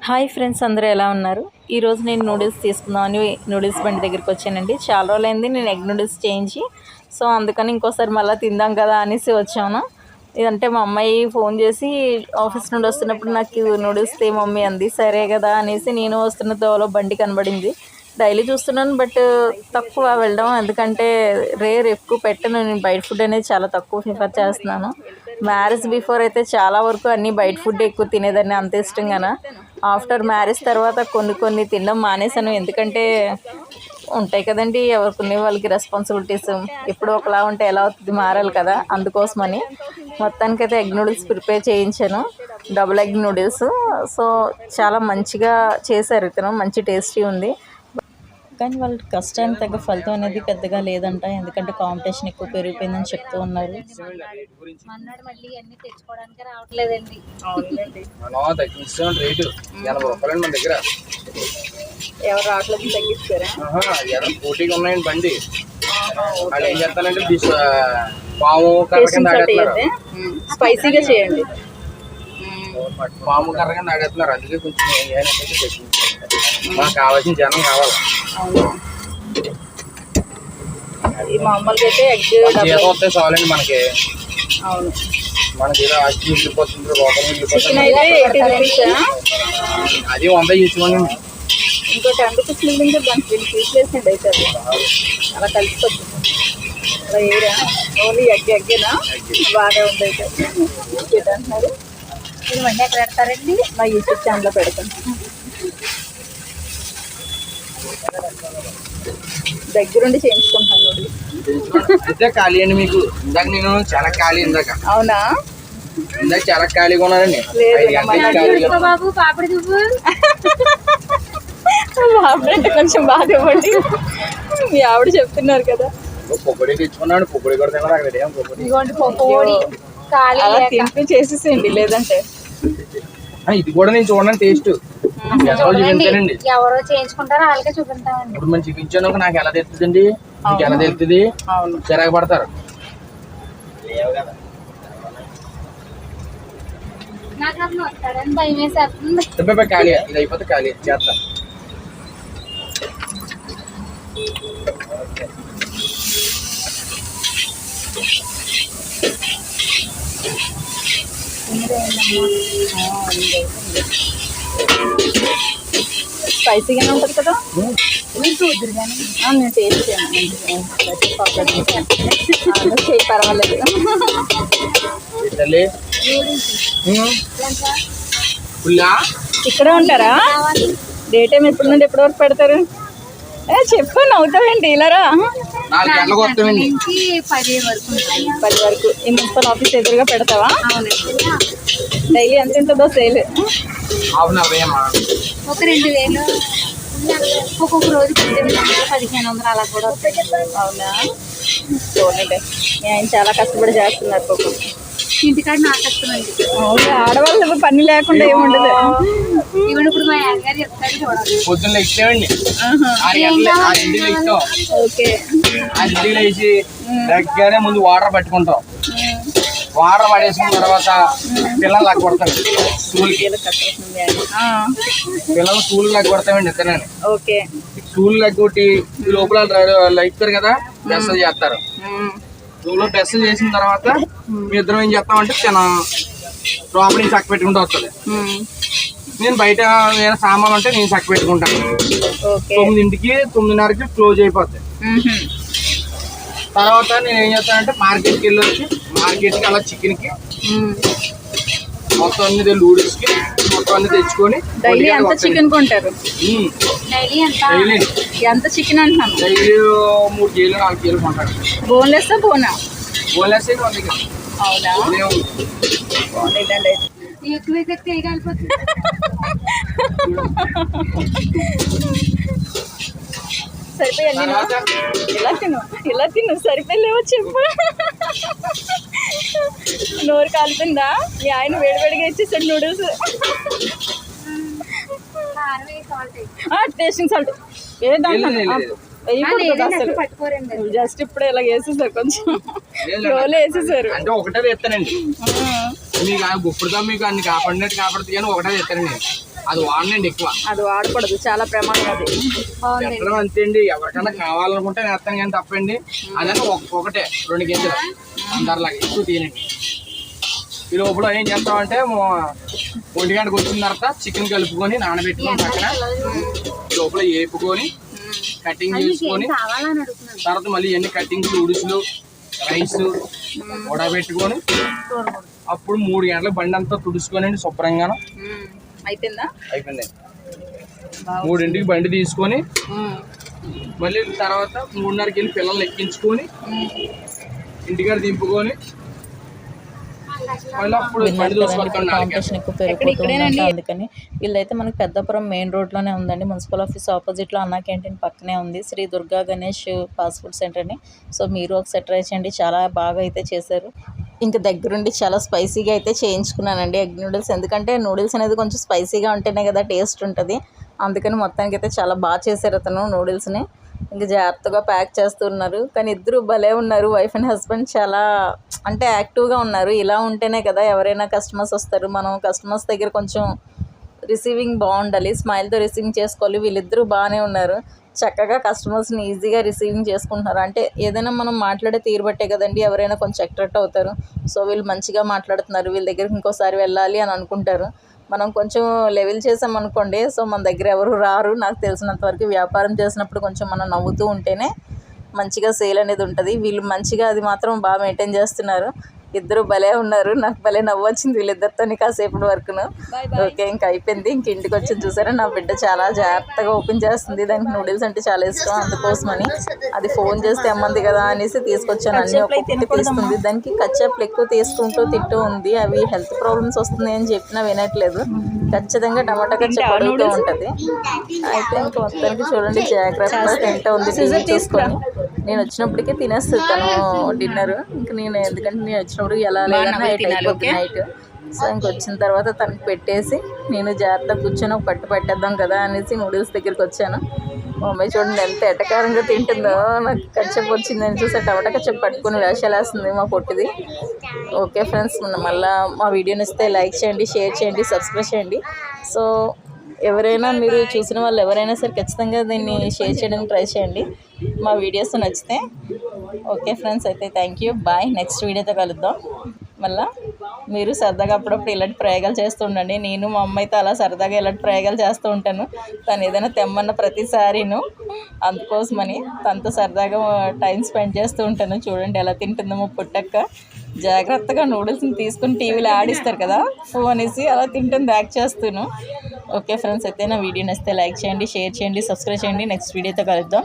Hi friends, అందరూ ఎలా ఉన్నారు? ఈరోజు నేను నూడిల్స్ తీసుకుందామని నూడిల్స్ బండి దగ్గరికి వచ్చానండి. చాలా రోజులైంది నేను ఎగ్ నూడిల్స్ చేయించి. సో అందుకని ఇంకోసారి మళ్ళీ తిందాం కదా అనేసి వచ్చాను. ఇదంటే మా అమ్మాయి ఫోన్ చేసి ఆఫీస్ నుండి వస్తున్నప్పుడు నాకు నూడిల్స్ తే మమ్మీ అంది. సరే కదా అనేసి నేను వస్తున్న దోవలో బండి కనబడింది. డైలీ చూస్తున్నాను బట్ తక్కువ వెళ్ళడం, ఎందుకంటే ఎక్కువ పెట్టను. నేను బయట ఫుడ్ అనేది చాలా తక్కువ ప్రిఫర్ చేస్తున్నాను. మ్యారేజ్ బిఫోర్ అయితే చాలా వరకు అన్నీ బయట ఫుడ్ ఎక్కువ తినేదాన్ని, అంత ఇష్టంగాన. ఆఫ్టర్ మ్యారేజ్ తర్వాత కొన్ని తినడం మానేశాను. ఎందుకంటే ఉంటాయి కదండి, ఎవరికి వాళ్ళకి రెస్పాన్సిబిలిటీస్. ఎప్పుడు ఒకలా ఉంటే ఎలా అవుతుంది, మారాలి కదా. అందుకోసమని మొత్తానికైతే ఎగ్ నూడిల్స్ ప్రిపేర్ చేయించాను, డబుల్ ఎగ్ నూడిల్స్. సో చాలా మంచిగా చేశారు, ఇతను మంచి టేస్టీ ఉంది. కానీ వాళ్ళ కష్టానికి తగ్గ ఫలితం అనేది పెద్దగా లేదంట, ఎందుకంటే కాంపిటీషన్ ఎక్కువ పెరిగిపోయిందని చెప్తూ ఉన్నారు. ఎవరు రావట్లేదు, తగ్గిస్తారా? పోటీగా ఉన్నాయండి బండి. వాళ్ళు ఏం చేస్తానంటే పాము స్పైసీగా చేయండి. పాము కర్రగా నాడేస్తున్నారు, అందుకే కొంచెం మనకు కావాల్సిన జనం కావాలి. మామూలుగా అయితే ఎగ్ వస్తే చాలండి మనకి. అవును, మనకి ఏదో అచ్చి మిగిలిపోతుంది, రోగం మిగిలిపోతుంది. అది 100 ఇచ్చుకోండి. ఇంకో 10 రూపీస్ మిగిలింది, దానికి వీళ్ళు తీసేసిండి. అయితే అలా కలిసిపోతుంది. అలా ఏరా ఓన్లీ ఎగ్గేనా? బాగా ఉంది. అయితే అంటున్నారు. మీరు మళ్ళీ ఎక్కడ పెడతారండి? మా యూట్యూబ్ ఛానల్లో పెడతాను. దగ్గరుండి చేయించుకుంటాను. ఇందాక ఖాళీ అండి మీకు. ఇందాక నేను చాలా ఖాళీ. అవునా? ఇందాక చాలా ఖాళీగా ఉన్నానండి. బాబు పాపడి దువ్వు బాబుంటే కొంచెం బాగా ఇవ్వండి. మీ ఆవిడ చెప్తున్నారు కదా. పొగడి తెచ్చుకున్నాడు, పొగడి కూడా తిన్నారు అక్కడ. అలా తింటూ చేసేసేయండి, లేదంటే ఇది కూడా నేను చూడండి టేస్ట్ చూపించానండి. ఎవరో చేయించుకుంటారో వాళ్ళకే చూపించామండి. ఇప్పుడు మనం చూపించాను, నాకు ఎలా తెలుస్తుందండి? మీకు ఎలా తెలుస్తుంది? చిరాకు పడతారు. నాకు అసలు వస్తాడని భయం వేసేస్తుంది. ఖాళీ ఇది అయిపోతే ఖాళీ చేస్తాను. స్పైసీగానే ఉంటుంది కదా. నేను టేస్ట్ చేయి, పర్వాలేదు. ఇక్కడే ఉంటారా? డే టైం ఎప్పటి నుండి ఎప్పటి వరకు పెడతారు? చెప్పు, నవ్వుతావేంటి? ఇలారా 4 గంటలకు వస్తామండి. 10 వరకు ఈ మున్సిపల్ ఆఫీస్ ఎదురుగా పెడతావా? డైలీ ఎంత ఉంటుందో సేల్? ఒక 2000 ఒక్కొక్క రోజు 1500 అలా కూడా వస్తాయి. అవునా? చూడండి, ఆయన చాలా కష్టపడి చేస్తున్నారు పాపం. ఇంటికాడ నాకు కష్టమండి. అవును, ఆడవాళ్ళు పని లేకుండా ఏముండదు. ఇప్పుడు మా అయ్యగారు చెప్తారు చూడాలి. పొద్దున్న ఇచ్చామండి. ఓకే, 5 లేచి దగ్గరనే ముందు వాటర్ పట్టుకుంటాం. వాటర్ పడేసుకున్న తర్వాత పిల్లలు లాగా కొడతాం స్కూల్కి. పిల్లలు స్కూల్ లాగా కొడతామండి ఇద్దరని. ఓకే, స్కూల్ లాగొట్టి లోపల ఇస్తారు కదా, బెస్సలు చేస్తారు. స్కూల్లో బెస్సలు చేసిన తర్వాత మీ ఇద్దరం ఏం చేస్తామంటే లోపల నుంచి చక్క పెట్టుకుంటూ వస్తుంది. నేను బయట ఏదైనా సామాన్ అంటే నేను చక్క పెట్టుకుంటాను. 9కి 9:30కి క్లోజ్ అయిపోతాయి. తర్వాత నేను ఏం చేస్తానంటే మార్కెట్కి వెళ్ళొచ్చి మార్కెట్కి అలా చికెన్కి మొత్తం అన్ని నూడిల్స్కి మొత్తం అన్ని తెచ్చుకొని. డైలీ ఎంత చికెన్ కొంటారు? ఎంత చికెన్ అంటున్నాను? డైలీ 3 కేజీలు 4 కేజీలు కొంటారు. బోన్లెస్ బోనా? బోన్లెస్. అవునా? ఎక్కువైతే చేయగలిపోతుంది. సరిపోయాయి. ఇలా తిను సరిపోయలేవో చెప్పు. నోరు కాలుతుందా? మీ ఆయన వేడివేడిగా ఇచ్చేసాడు నూడిల్స్. టేస్టింగ్ సాల్ట్ జస్ట్ ఇప్పుడే ఇలా వేసేసారు, కొంచెం రోలు వేసేసారు. అంటే ఒకటే తెస్తానండి మీకు, ఇప్పుడుతో మీకు అన్ని కాపాడినట్టు కాపాడుతుంది కానీ ఒకటే తెస్తానండి. అది వాడనండి ఎక్కువ. అది వాడకూడదు, చాలా ప్రమాదం అది. బాగుంది. ఎక్కడ అంతే అండి, ఎవరికైనా కావాలనుకుంటే వేస్తాను కానీ తప్పండి. అదే ఒకటే 2 గింజలు అందరిలాగా ఎక్కువ తీయనండి. ఈ లోపల ఏం చేస్తామంటే 1 గంటకు వచ్చిన తర్వాత చికెన్ కలుపుకొని నానబెట్టుకొని పక్కన ఈ లోపల వేపుకొని కటింగ్ చేసుకొని కావాలని అడుగుతున్నాను. తర్వాత మళ్ళీ ఎన్ని కటింగ్స్, ఉడుసులు, రైస్ ఉడబెట్టుకొని అప్పుడు 3 గంటలకు బండి అంతా తుడుచుకొని శుభ్రంగా అయిపోయిందా? అయిపోయింది. 3ంటికి బండి తీసుకొని మళ్ళీ తర్వాత 3:30కి వెళ్ళి పిల్లల్ని ఎక్కించుకొని ఇంటికాడ దింపుకొని మళ్ళీ అప్పుడు బండి దోసుకొని కాంపిటీషన్ ఎక్కువ పెరిగిపోతూ ఉందంటే అందుకని వీళ్ళైతే మనకి పెద్దపురం మెయిన్ రోడ్లోనే ఉందండి. మున్సిపల్ ఆఫీస్ ఆపోజిట్లో అన్నా క్యాంటీన్ పక్కనే ఉంది Shri Durga Ganesh fast food centre అని. సో మీరు ఒకసారి ట్రై చేయండి, చాలా బాగా అయితే చేశారు. ఇంకా దగ్గరుండి చాలా స్పైసీగా అయితే చేయించుకున్నానండి ఎగ్ నూడిల్స్. ఎందుకంటే నూడిల్స్ అనేది కొంచెం స్పైసీగా ఉంటేనే కదా టేస్ట్ ఉంటుంది. అందుకని మొత్తానికి అయితే చాలా బాగా చేశారు అతను నూడిల్స్ని. ఇంకా జాగ్రత్తగా ప్యాక్ చేస్తున్నారు. కానీ ఇద్దరు భలే ఉన్నారు, వైఫ్ అండ్ హస్బెండ్. చాలా అంటే యాక్టివ్గా ఉన్నారు. ఇలా ఉంటేనే కదా ఎవరైనా కస్టమర్స్ వస్తారు. మనం కస్టమర్స్ దగ్గర కొంచెం రిసీవింగ్ బాగుండాలి, స్మైల్తో రిసీవింగ్ చేసుకోవాలి. వీళ్ళిద్దరూ బాగానే ఉన్నారు, చక్కగా కస్టమర్స్ని ఈజీగా రిసీవింగ్ చేసుకుంటున్నారు. అంటే ఏదైనా మనం మాట్లాడే తీరు బట్టే కదండి ఎవరైనా కొంచెం అట్రాక్ట్ అవుతారు. సో వీళ్ళు మంచిగా మాట్లాడుతున్నారు, వీళ్ళ దగ్గరికి ఇంకోసారి వెళ్ళాలి అని అనుకుంటారు. మనం కొంచెం లెవెల్ చేసామనుకోండి, సో మన దగ్గర ఎవరు రారు. నాకు తెలిసినంత వరకు వ్యాపారం చేసినప్పుడు కొంచెం మనం నవ్వుతూ ఉంటేనే మంచిగా సేల్ అనేది ఉంటుంది. వీళ్ళు మంచిగా అది మాత్రం బాగా మెయింటైన్ చేస్తున్నారు. ఇద్దరు భలే ఉన్నారు, నాకు భలే నవ్వు వచ్చింది వీళ్ళిద్దరితోని కాసేపటి వరకును. ఓకే, ఇంకా అయిపోయింది. ఇంక ఇంటికి వచ్చి చూసారా నా బిడ్డ చాలా జాగ్రత్తగా ఓపెన్ చేస్తుంది. దానికి నూడిల్స్ అంటే చాలా ఇష్టం, అందుకోసమని అది ఫోన్ చేస్తే అమ్మంది కదా అనేసి తీసుకొచ్చాను. అన్నీ ఒక్కొక్కటి తీస్తుంది. దానికి కచ్చప్లు ఎక్కువ తీసుకుంటూ తింటూ ఉంది. అవి హెల్త్ ప్రాబ్లమ్స్ వస్తుంది అని చెప్పినా వినట్లేదు. ఖచ్చితంగా టమాటా కచ్చప్ అడుగుతూ ఉంటుంది. అయితే ఇంకా మొత్తానికి చూడండి జాగ్రత్తగా తింటూ ఉంది. తీసుకొని నేను వచ్చినప్పటికే తినేస్తుంది తను డిన్నర్. ఇంక నేను ఎందుకంటే నేను వచ్చినప్పుడు ఎలా లేదన్నా అయిపోతుంది నైట్. సో ఇంకొచ్చిన తర్వాత తనకు పెట్టేసి నేను జాగ్రత్తగా కూర్చొని ఒక పట్టు పెట్టేద్దాం కదా అనేసి నూడిల్స్ దగ్గరికి వచ్చాను. మా అమ్మాయి చూడండి ఎంత ఎటకారంగా తింటుందో. నాకు కచ్చప్ వచ్చిందని చూసి టమాటా కచ్చప్ పట్టుకుని వేషాలు వేస్తుంది మా పొట్టిది. ఓకే ఫ్రెండ్స్, మళ్ళీ మా వీడియోని ఇస్తే లైక్ చేయండి, షేర్ చేయండి, సబ్స్క్రైబ్ చేయండి. సో ఎవరైనా మీరు చూసిన వాళ్ళు ఎవరైనా సరే ఖచ్చితంగా దీన్ని షేర్ చేయడానికి ట్రై చేయండి మా వీడియోస్ నచ్చితే. ఓకే ఫ్రెండ్స్, అయితే థ్యాంక్ యూ, బాయ్. నెక్స్ట్ వీడియోతో కలుద్దాం. మళ్ళీ మీరు సరదాగా అప్పుడప్పుడు ఇలాంటి ప్రయోగాలు చేస్తూ ఉండండి. నేను మా అమ్మాయితో అలా సరదాగా ఇలాంటి ప్రయోగాలు చేస్తూ ఉంటాను. తను ఏదైనా తెమ్మన్న ప్రతిసారిను అందుకోసమని తనతో సరదాగా టైం స్పెండ్ చేస్తూ ఉంటాను. చూడండి ఎలా తింటుందో మా పుట్టక్క. జాగ్రత్తగా నూడిల్స్ని తీసుకుని టీవీలో ఆడిస్తారు కదా ఫోన్ అనేసి అలా తింటుంది, యాక్ట్ చేస్తాను. ఓకే ఫ్రెండ్స్, అయితే నా వీడియో నచ్చితే లైక్ చేయండి, షేర్ చేయండి, సబ్స్క్రైబ్ చేయండి. నెక్స్ట్ వీడియోతో కలుద్దాం.